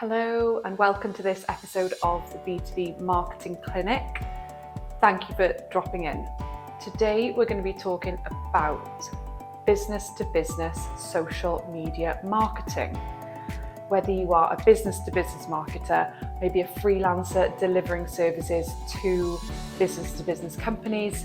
Hello and welcome to this episode of the B2B Marketing Clinic. Thank you for dropping in. Today we're going to be talking about business-to-business social media marketing. Whether you are a business-to-business marketer, maybe a freelancer delivering services to business-to-business companies,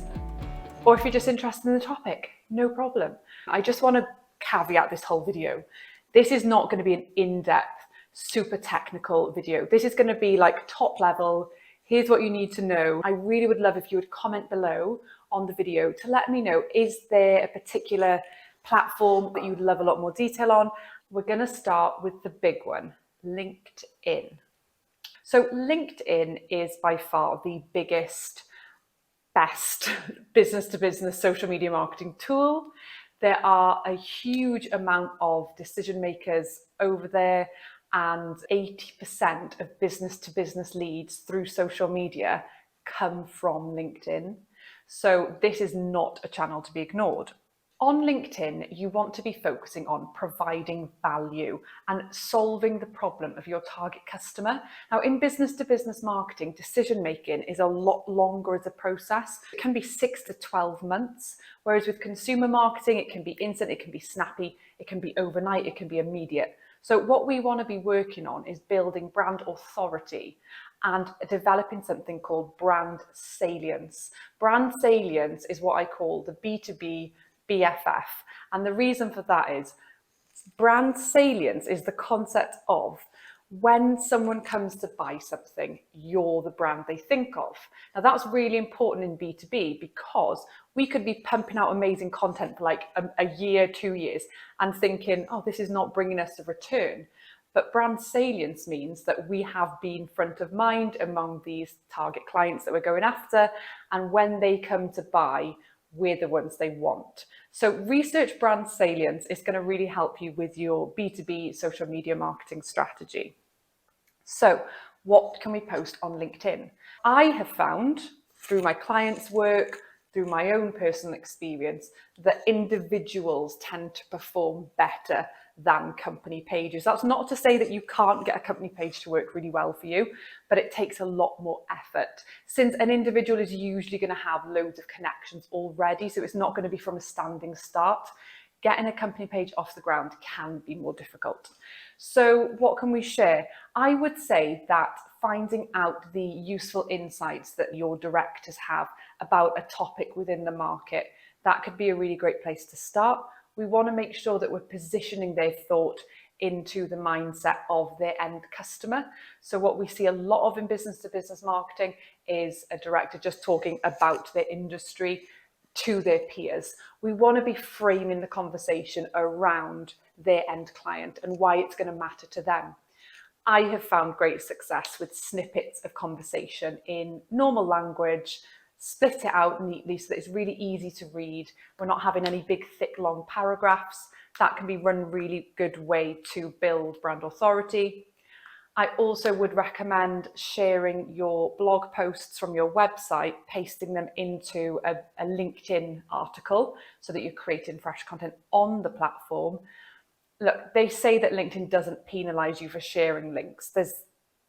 or if you're just interested in the topic, no problem. I just want to caveat this whole video. This is not going to be an in-depth, super technical video. This is going to be like top level. Here's what you need to know. I really would love if you would comment below on the video to let me know, is there a particular platform that you'd love a lot more detail on? We're going to start with the big one, LinkedIn. So LinkedIn is by far the biggest, best business-to-business social media marketing tool. There are a huge amount of decision makers over there, and 80% of business-to-business leads through social media come from LinkedIn. So this is not a channel to be ignored. On LinkedIn, you want to be focusing on providing value and solving the problem of your target customer. Now, in business-to-business marketing, decision-making is a lot longer as a process. It can be 6 to 12 months, whereas with consumer marketing, it can be instant, it can be snappy, it can be overnight, it can be immediate. So what we want to be working on is building brand authority and developing something called brand salience. Brand salience is what I call the B2B BFF. And the reason for that is brand salience is the concept of when someone comes to buy something, you're the brand they think of. Now that's really important in B2B because we could be pumping out amazing content for like a year, 2 years and thinking, oh, this is not bringing us a return. But brand salience means that we have been front of mind among these target clients that we're going after. And when they come to buy, we're the ones they want. So research brand salience is going to really help you with your B2B social media marketing strategy. So what can we post on LinkedIn? I have found through my clients' work, through my own personal experience, that individuals tend to perform better than company pages. That's not to say that you can't get a company page to work really well for you, but it takes a lot more effort since an individual is usually going to have loads of connections already. So it's not going to be from a standing start. Getting a company page off the ground can be more difficult. So what can we share? I would say that finding out the useful insights that your directors have about a topic within the market, that could be a really great place to start. We want to make sure that we're positioning their thought into the mindset of their end customer. So what we see a lot of in business-to-business marketing is a director just talking about their industry to their peers. We want to be framing the conversation around their end client and why it's going to matter to them. I have found great success with snippets of conversation in normal language, split it out neatly so that it's really easy to read. We're not having any big, thick, long paragraphs. That can be one really good way to build brand authority. I also would recommend sharing your blog posts from your website, pasting them into a LinkedIn article so that you're creating fresh content on the platform. Look, they say that LinkedIn doesn't penalize you for sharing links.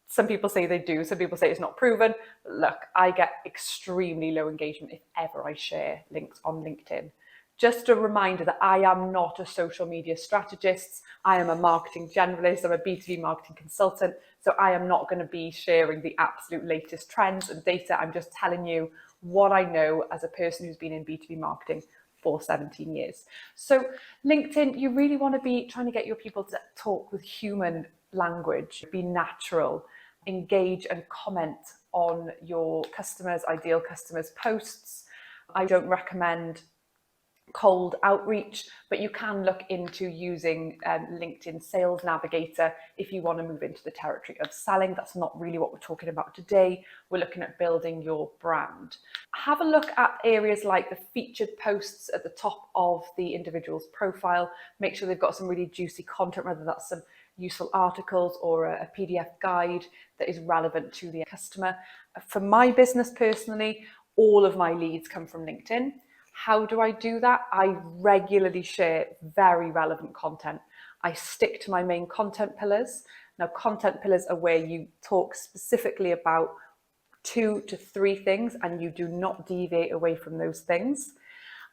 Some people say they do, some people say it's not proven. But look, I get extremely low engagement if ever I share links on LinkedIn. Just a reminder that I am not a social media strategist. I am a marketing generalist. I'm a B2B marketing consultant. So I am not going to be sharing the absolute latest trends and data. I'm just telling you what I know as a person who's been in B2B marketing for 17 years. So LinkedIn, you really want to be trying to get your people to talk with human language, be natural, engage and comment on your customers, ideal customers' posts. I don't recommend cold outreach, but you can look into using LinkedIn Sales Navigator if you want to move into the territory of selling. That's not really what we're talking about today. We're looking at building your brand. Have a look at areas like the featured posts at the top of the individual's profile. Make sure they've got some really juicy content, whether that's some useful articles or a PDF guide that is relevant to the customer. For my business personally, all of my leads come from LinkedIn. How do I do that? I regularly share very relevant content. I stick to my main content pillars. Now, content pillars are where you talk specifically about 2 to 3 things and you do not deviate away from those things.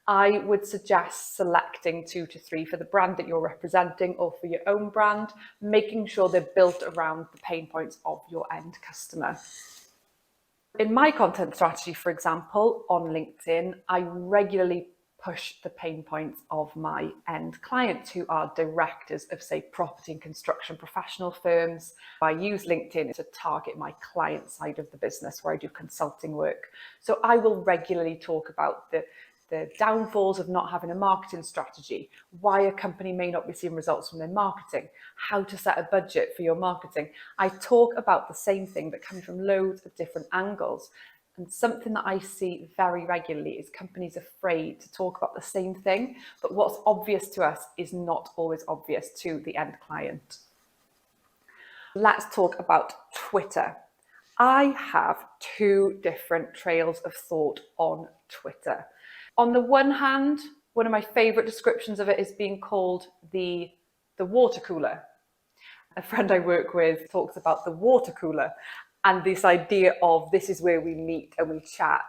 I would suggest selecting 2 to 3 for the brand that you're representing or for your own brand, making sure they're built around the pain points of your end customer. In my content strategy, for example, on LinkedIn, I regularly push the pain points of my end clients who are directors of, say, property and construction professional firms. I use LinkedIn to target my client side of the business where I do consulting work. So I will regularly talk about the downfalls of not having a marketing strategy, why a company may not be seeing results from their marketing, how to set a budget for your marketing. I talk about the same thing but coming from loads of different angles. And something that I see very regularly is companies afraid to talk about the same thing, but what's obvious to us is not always obvious to the end client. Let's talk about Twitter. I have 2 different trails of thought on Twitter. On the one hand, one of my favorite descriptions of it is being called the water cooler. A friend I work with talks about the water cooler and this idea of this is where we meet and we chat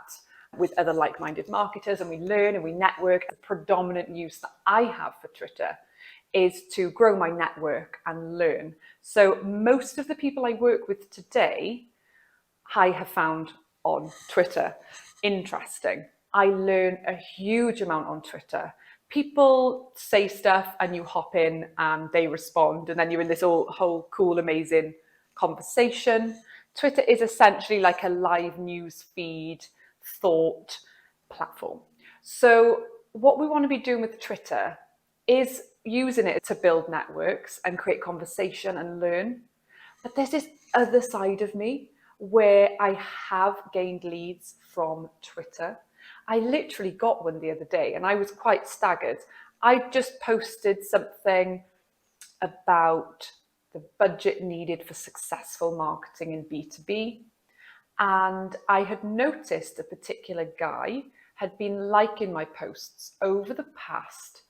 with other like-minded marketers and we learn and we network. The predominant use that I have for Twitter is to grow my network and learn. So most of the people I work with today, I have found on Twitter. Interesting. I learn a huge amount on Twitter. People say stuff and you hop in and they respond and then you're in this whole cool, amazing conversation. Twitter is essentially like a live news feed thought platform. So what we want to be doing with Twitter is using it to build networks and create conversation and learn. But there's this other side of me where I have gained leads from Twitter. I literally got one the other day and I was quite staggered. I just posted something about the budget needed for successful marketing in B2B. And I had noticed a particular guy had been liking my posts over the past,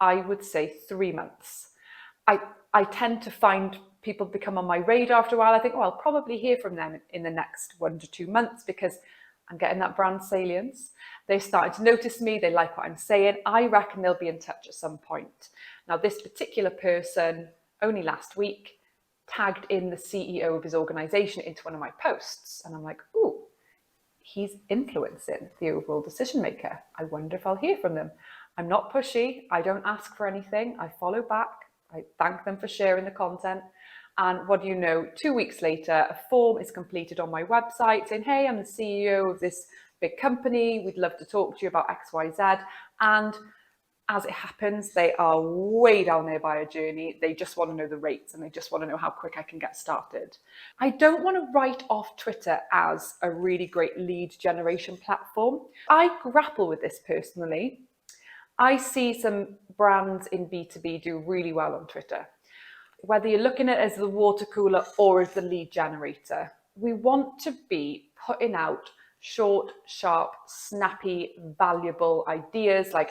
I would say, 3 months. I tend to find people become on my radar after a while. I think, well, I'll probably hear from them in the next 1 to 2 months because I'm getting that brand salience. They're starting to notice me. They like what I'm saying. I reckon they'll be in touch at some point. Now, this particular person, only last week, tagged in the CEO of his organization into one of my posts. And I'm like, ooh, he's influencing the overall decision maker. I wonder if I'll hear from them. I'm not pushy. I don't ask for anything. I follow back. I thank them for sharing the content. And what do you know, 2 weeks later, a form is completed on my website saying, hey, I'm the CEO of this big company. We'd love to talk to you about XYZ. And as it happens, they are way down their buyer journey. They just want to know the rates and they just want to know how quick I can get started. I don't want to write off Twitter as a really great lead generation platform. I grapple with this personally. I see some brands in B2B do really well on Twitter. Whether you're looking at it as the water cooler or as the lead generator, we want to be putting out short, sharp, snappy, valuable ideas like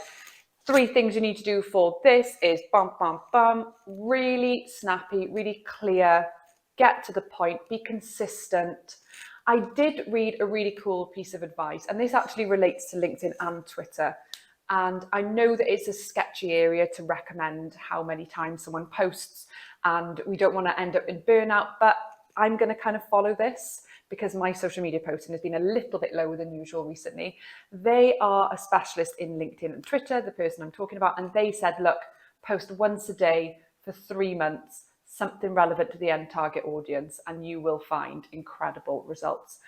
3 things you need to do for this is bum, bum, bum, really snappy, really clear, get to the point, be consistent. I did read a really cool piece of advice, and this actually relates to LinkedIn and Twitter. And I know that it's a sketchy area to recommend how many times someone posts, and we don't want to end up in burnout, but I'm going to kind of follow this because my social media posting has been a little bit lower than usual recently. They are a specialist in LinkedIn and Twitter, the person I'm talking about, and they said, look, post once a day for 3 months, something relevant to the end target audience, and you will find incredible results.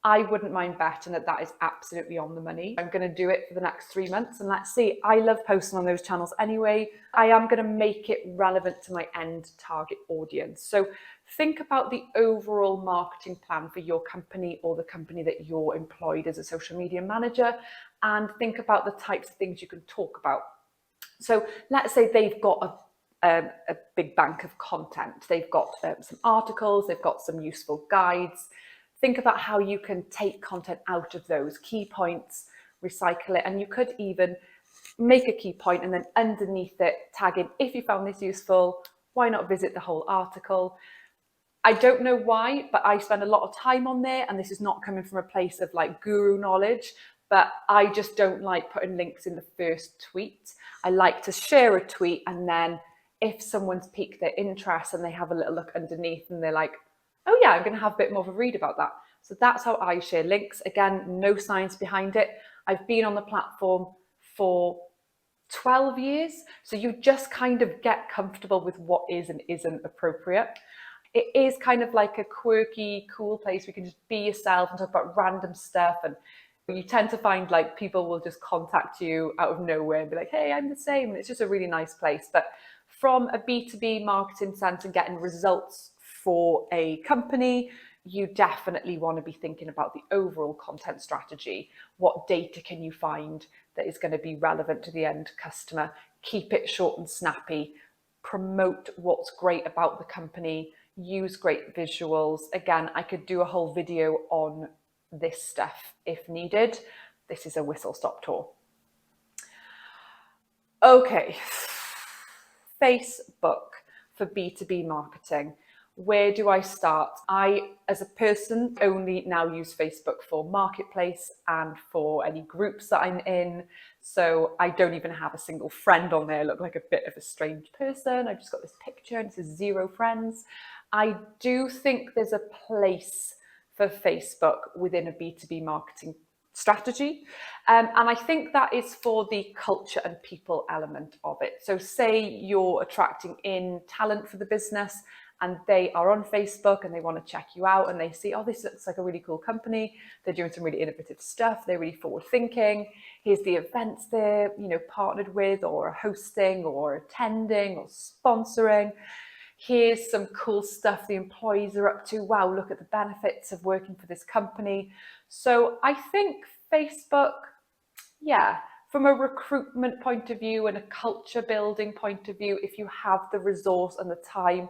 I wouldn't mind betting that that is absolutely on the money. I'm going to do it for the next 3 months and let's see. I love posting on those channels anyway. I am going to make it relevant to my end target audience. So think about the overall marketing plan for your company or the company that you're employed as a social media manager, and think about the types of things you can talk about. So let's say they've got a big bank of content. They've got some articles, they've got some useful guides. Think about how you can take content out of those key points, recycle it, and you could even make a key point and then underneath it tag in, if you found this useful, why not visit the whole article? I don't know why, but I spend a lot of time on there, and this is not coming from a place of like guru knowledge, but I just don't like putting links in the first tweet. I like to share a tweet, and then if someone's piqued their interest and they have a little look underneath and they're like, oh yeah, I'm going to have a bit more of a read about that. So that's how I share links. Again, no science behind it. I've been on the platform for 12 years. So you just kind of get comfortable with what is and isn't appropriate. It is kind of like a quirky, cool place where you can just be yourself and talk about random stuff. And you tend to find like people will just contact you out of nowhere and be like, hey, I'm the same. And it's just a really nice place. But from a B2B marketing sense and getting results for a company, you definitely want to be thinking about the overall content strategy. What data can you find that is going to be relevant to the end customer? Keep it short and snappy. Promote what's great about the company. Use great visuals. Again, I could do a whole video on this stuff if needed. This is a whistle-stop tour. Okay, Facebook for B2B marketing. Where do I start? I, as a person, only now use Facebook for marketplace and for any groups that I'm in. So I don't even have a single friend on there. I look like a bit of a strange person. I've just got this picture and it says 0 friends. I do think there's a place for Facebook within a B2B marketing strategy. And I think that is for the culture and people element of it. So say you're attracting in talent for the business and they are on Facebook and they want to check you out and they see, oh, this looks like a really cool company. They're doing some really innovative stuff. They're really forward thinking. Here's the events they're, partnered with or hosting or attending or sponsoring. Here's some cool stuff the employees are up to. Wow, look at the benefits of working for this company. So I think Facebook, yeah, from a recruitment point of view and a culture building point of view, if you have the resource and the time,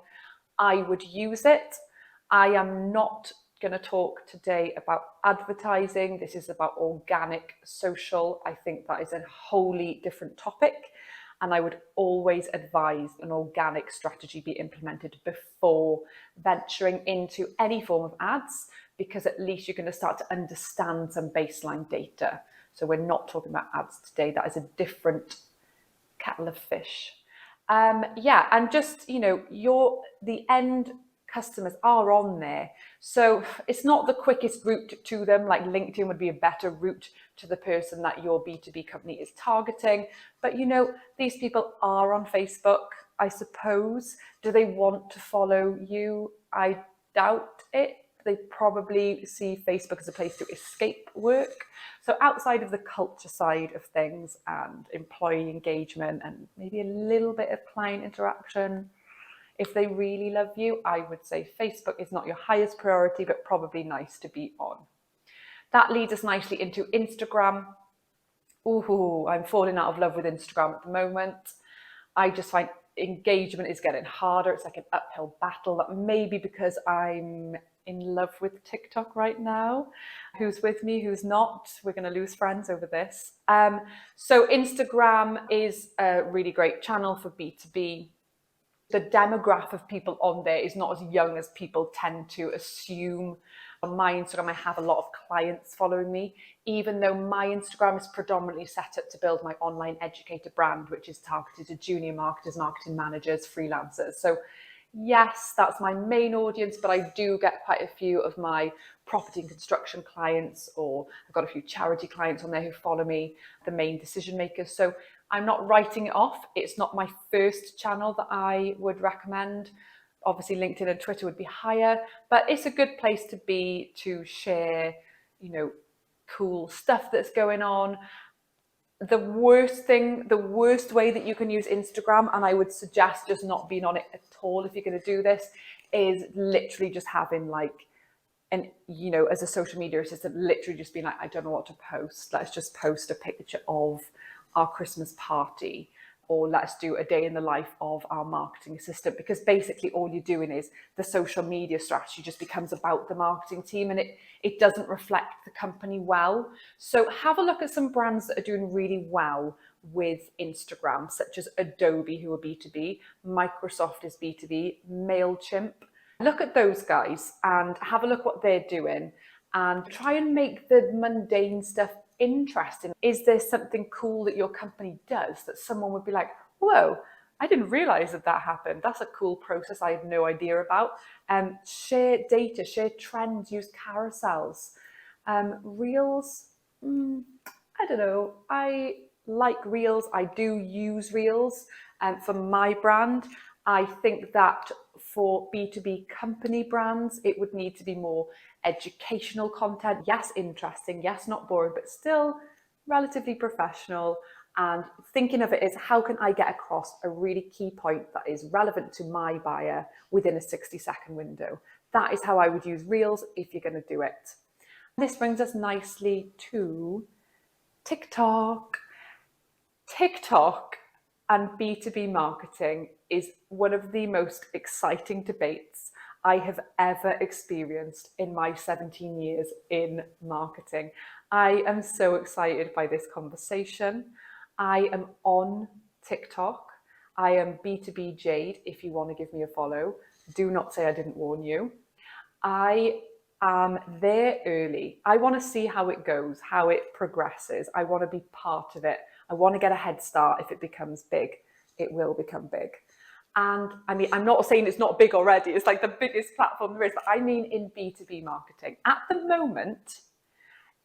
I would use it. I am not going to talk today about advertising. This is about organic social. I think that is a wholly different topic. And I would always advise an organic strategy be implemented before venturing into any form of ads, because at least you're going to start to understand some baseline data. So we're not talking about ads today. That is a different kettle of fish. And just, the end customers are on there. So it's not the quickest route to them, like LinkedIn would be a better route to the person that your B2B company is targeting. But, these people are on Facebook, I suppose. Do they want to follow you? I doubt it. They probably see Facebook as a place to escape work. So outside of the culture side of things and employee engagement and maybe a little bit of client interaction, if they really love you, I would say Facebook is not your highest priority, but probably nice to be on. That leads us nicely into Instagram. Ooh, I'm falling out of love with Instagram at the moment. I just find engagement is getting harder. It's like an uphill battle. That may be because I'm in love with TikTok right now. Who's with me, who's not? We're going to lose friends over this. So Instagram is a really great channel for B2B. The demographic of people on there is not as young as people tend to assume. On my Instagram, I have a lot of clients following me, even though my Instagram is predominantly set up to build my online educator brand, which is targeted to junior marketers, marketing managers, freelancers. So yes, that's my main audience, but I do get quite a few of my property and construction clients, or I've got a few charity clients on there who follow me, the main decision makers. So I'm not writing it off. It's not my first channel that I would recommend. Obviously, LinkedIn and Twitter would be higher, but it's a good place to be to share, cool stuff that's going on. The worst way that you can use Instagram, and I would suggest just not being on it at all if you're going to do this, is literally just having as a social media assistant, literally just being like, I don't know what to post. Let's just post a picture of our Christmas party, or let's do a day in the life of our marketing assistant, because basically all you're doing is the social media strategy just becomes about the marketing team, and it doesn't reflect the company well. So have a look at some brands that are doing really well with Instagram, such as Adobe, who are B2B, Microsoft is B2B, MailChimp, Look at those guys and have a look what they're doing and try and make the mundane stuff interesting. Is there something cool that your company does that someone would be like, whoa, I didn't realize that that happened. That's a cool process I had no idea about. Share data, share trends, use carousels. Reels, I don't know. I like Reels. I do use Reels for my brand. I think that for B2B company brands, it would need to be more educational content. Yes, interesting. Yes, not boring, but still relatively professional. And thinking of it as how can I get across a really key point that is relevant to my buyer within a 60-second window. That is how I would use Reels if you're going to do it. This brings us nicely to TikTok. TikTok and B2B marketing is one of the most exciting debates I have ever experienced in my 17 years in marketing. I am so excited by this conversation. I am on TikTok. I am B2B Jade if you want to give me a follow. Do not say I didn't warn you. I am there early. I want to see how it goes, how it progresses. I want to be part of it. I want to get a head start. If it becomes big, it will become big. And I mean, I'm not saying it's not big already. It's like the biggest platform there is, but I mean in B2B marketing. At the moment,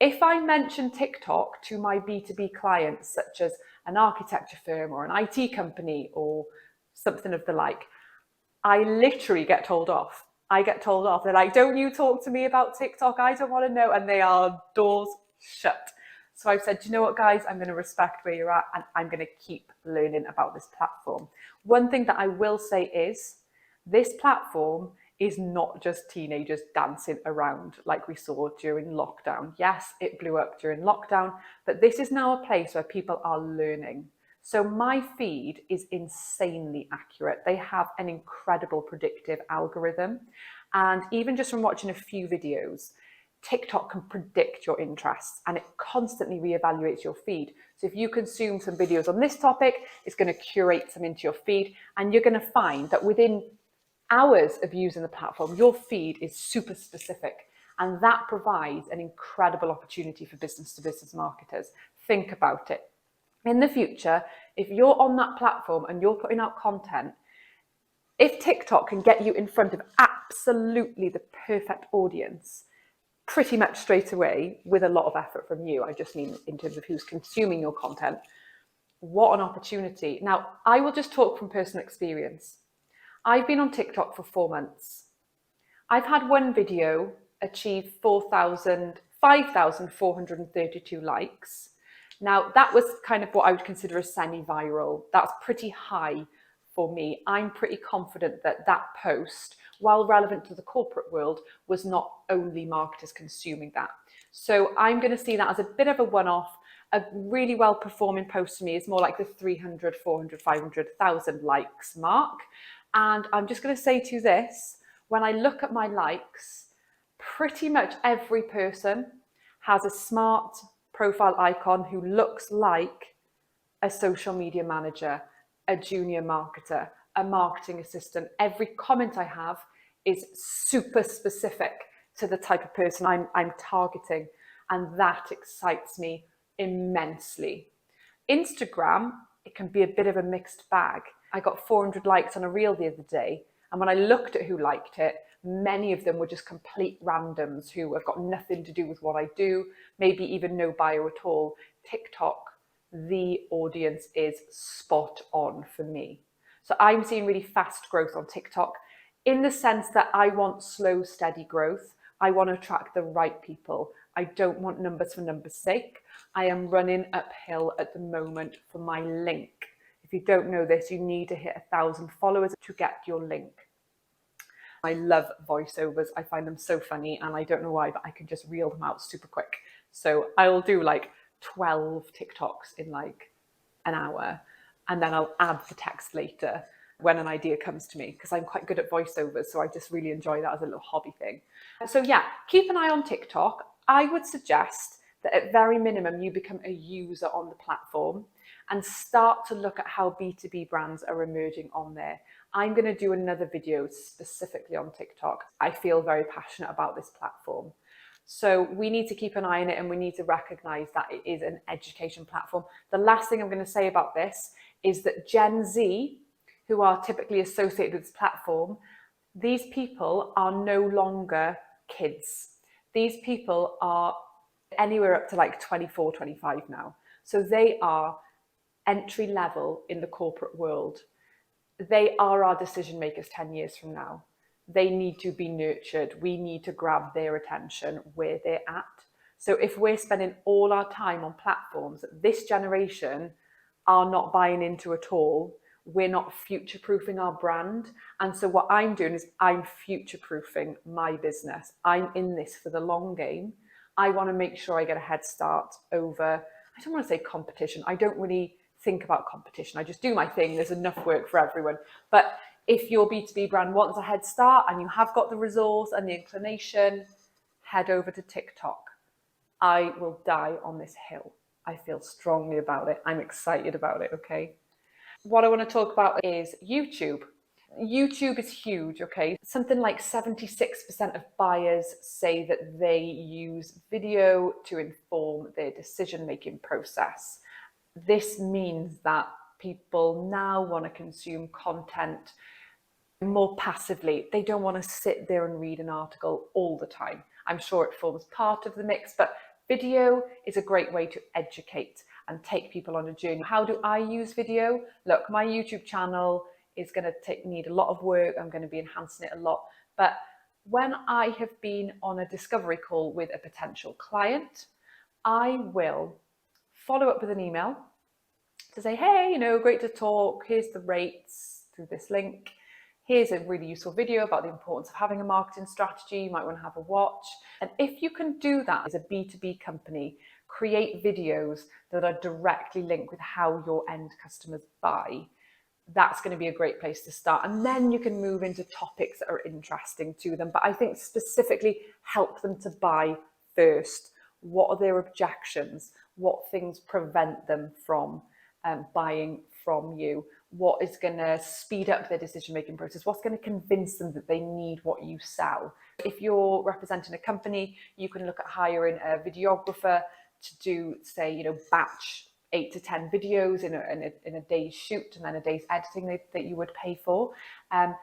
if I mention TikTok to my B2B clients, such as an architecture firm or an IT company or something of the like, I literally get told off. I get told off. They're like, don't you talk to me about TikTok? I don't want to know. And they are doors shut. So I've said, do you know what, guys? I'm going to respect where you're at and I'm going to keep learning about this platform. One thing that I will say is this platform is not just teenagers dancing around like we saw during lockdown. Yes, it blew up during lockdown, but this is now a place where people are learning. So my feed is insanely accurate. They have an incredible predictive algorithm. And even just from watching a few videos, TikTok can predict your interests and it constantly reevaluates your feed. So if you consume some videos on this topic, it's going to curate some into your feed. And you're going to find that within hours of using the platform, your feed is super specific. And that provides an incredible opportunity for business to business marketers. Think about it. In the future, if you're on that platform and you're putting out content, if TikTok can get you in front of absolutely the perfect audience, pretty much straight away with a lot of effort from you, I just mean in terms of who's consuming your content, what an opportunity. Now, I will just talk from personal experience. I've been on TikTok for 4 months. I've had one video achieve 5,432 likes. Now, that was kind of what I would consider a semi-viral. That's pretty high for me. I'm pretty confident that that post, while relevant to the corporate world, was not only marketers consuming that. So I'm going to see that as a bit of a one-off. A really well-performing post to me is more like the 300, 400, 500,000 likes mark. And I'm just going to say to you this, when I look at my likes, pretty much every person has a smart profile icon who looks like a social media manager, a junior marketer, a marketing assistant. Every comment I have is super specific to the type of person I'm targeting. And that excites me immensely. Instagram, it can be a bit of a mixed bag. I got 400 likes on a reel the other day. And when I looked at who liked it, many of them were just complete randoms who have got nothing to do with what I do, maybe even no bio at all. TikTok, the audience is spot on for me. So I'm seeing really fast growth on TikTok in the sense that I want slow, steady growth. I want to attract the right people. I don't want numbers for numbers' sake. I am running uphill at the moment for my link. If you don't know this, you need to hit 1,000 followers to get your link. I love voiceovers. I find them so funny and I don't know why, but I can just reel them out super quick. So I'll do like 12 TikToks in like an hour and then I'll add the text later when an idea comes to me because I'm quite good at voiceovers. So I just really enjoy that as a little hobby thing. So yeah, keep an eye on TikTok. I would suggest that at very minimum, you become a user on the platform and start to look at how B2B brands are emerging on there. I'm going to do another video specifically on TikTok. I feel very passionate about this platform. So we need to keep an eye on it, and we need to recognize that it is an education platform. The last thing I'm going to say about this is that Gen Z, who are typically associated with this platform, these people are no longer kids. These people are anywhere up to like 24, 25 now. So they are entry level in the corporate world. They are our decision makers 10 years from now. They need to be nurtured. We need to grab their attention where they're at. So if we're spending all our time on platforms that this generation are not buying into at all, we're not future proofing our brand. And so what I'm doing is I'm future proofing my business. I'm in this for the long game. I want to make sure I get a head start over, I don't want to say competition. I don't really think about competition. I just do my thing. There's enough work for everyone. But if your B2B brand wants a head start and you have got the resource and the inclination, head over to TikTok. I will die on this hill. I feel strongly about it. I'm excited about it, okay? What I want to talk about is YouTube. YouTube is huge, okay? Something like 76% of buyers say that they use video to inform their decision-making process. This means that people now want to consume content more passively. They don't want to sit there and read an article all the time. I'm sure it forms part of the mix, but video is a great way to educate and take people on a journey. How do I use video? Look, my YouTube channel is going to need a lot of work. I'm going to be enhancing it a lot. But when I have been on a discovery call with a potential client, I will follow up with an email to say, hey, great to talk. Here's the rates through this link. Here's a really useful video about the importance of having a marketing strategy. You might want to have a watch. And if you can do that as a B2B company, create videos that are directly linked with how your end customers buy, that's going to be a great place to start. And then you can move into topics that are interesting to them. But I think specifically help them to buy first. What are their objections? What things prevent them from buying from you? What is going to speed up their decision-making process? What's going to convince them that they need what you sell? If you're representing a company, you can look at hiring a videographer to do, say, batch 8 to 10 videos in a day's shoot and then a day's editing that you would pay for. And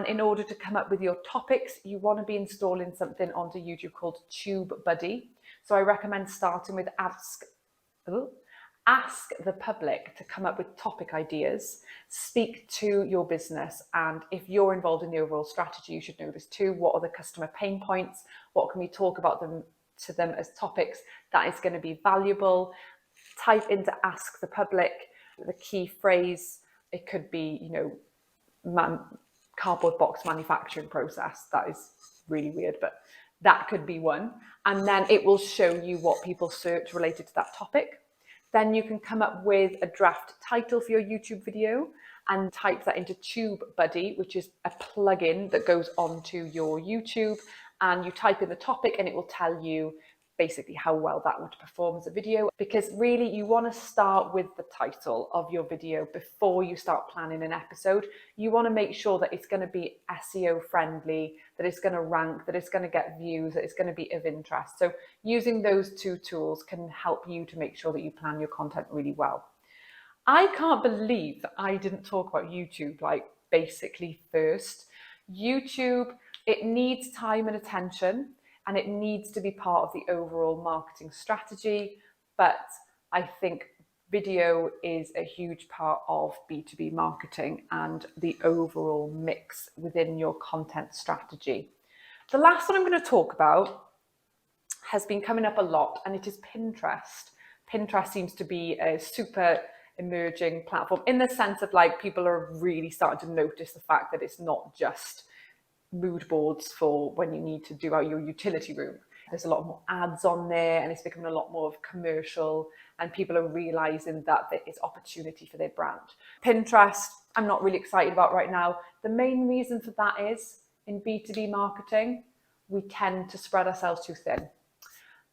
in order to come up with your topics, you want to be installing something onto YouTube called TubeBuddy. So I recommend starting with ask the public to come up with topic ideas, speak to your business, and if you're involved in the overall strategy, you should know this too. What are the customer pain points? What can we talk about to them as topics that is going to be valuable? Type into ask the public the key phrase. It could be, cardboard box manufacturing process. That is really weird, but that could be one. And then it will show you what people search related to that topic. Then you can come up with a draft title for your YouTube video and type that into TubeBuddy, which is a plugin that goes onto your YouTube. And you type in the topic and it will tell you basically how well that would perform as a video. Because really you want to start with the title of your video before you start planning an episode. You want to make sure that it's going to be SEO friendly, that it's going to rank, that it's going to get views, that it's going to be of interest. So using those two tools can help you to make sure that you plan your content really well. I can't believe that I didn't talk about YouTube basically first. YouTube, it needs time and attention, and it needs to be part of the overall marketing strategy. But I think video is a huge part of B2B marketing and the overall mix within your content strategy. The last one I'm going to talk about has been coming up a lot, and it is Pinterest. Pinterest seems to be a super emerging platform in the sense of people are really starting to notice the fact that it's not just mood boards for when you need to do out your utility room. There's a lot more ads on there, and it's becoming a lot more of commercial, and people are realizing that there is opportunity for their brand. Pinterest, I'm not really excited about right now. The main reason for that is in B2B marketing, we tend to spread ourselves too thin.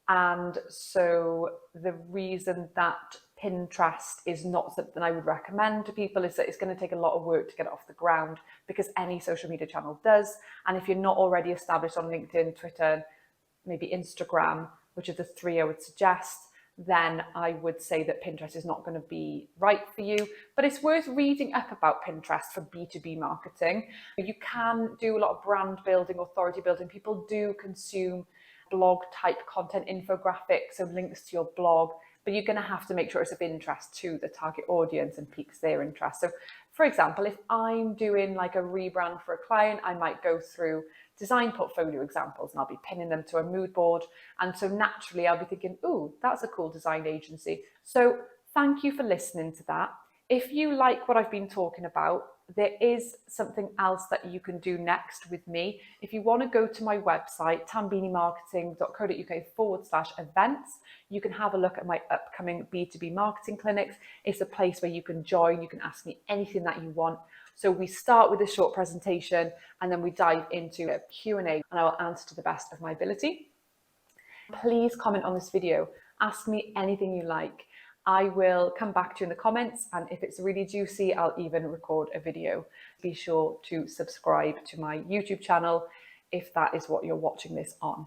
And so the reason that Pinterest is not something I would recommend to people. Is that it's going to take a lot of work to get it off the ground, because any social media channel does. And if you're not already established on LinkedIn, Twitter, maybe Instagram, which are the three I would suggest, then I would say that Pinterest is not going to be right for you. But it's worth reading up about Pinterest for B2B marketing. You can do a lot of brand building, authority building. People do consume blog type content, infographics, so links to your blog, but you're going to have to make sure it's of interest to the target audience and piques their interest. So for example, if I'm doing like a rebrand for a client, I might go through design portfolio examples and I'll be pinning them to a mood board. And so naturally I'll be thinking, ooh, that's a cool design agency. So thank you for listening to that. If you like what I've been talking about, there is something else that you can do next with me. If you want to go to my website, tambinimarketing.co.uk/events, you can have a look at my upcoming B2B marketing clinics. It's a place where you can join. You can ask me anything that you want. So we start with a short presentation and then we dive into a Q&A, and I will answer to the best of my ability. Please comment on this video. Ask me anything you like. I will come back to you in the comments, and if it's really juicy, I'll even record a video. Be sure to subscribe to my YouTube channel if that is what you're watching this on.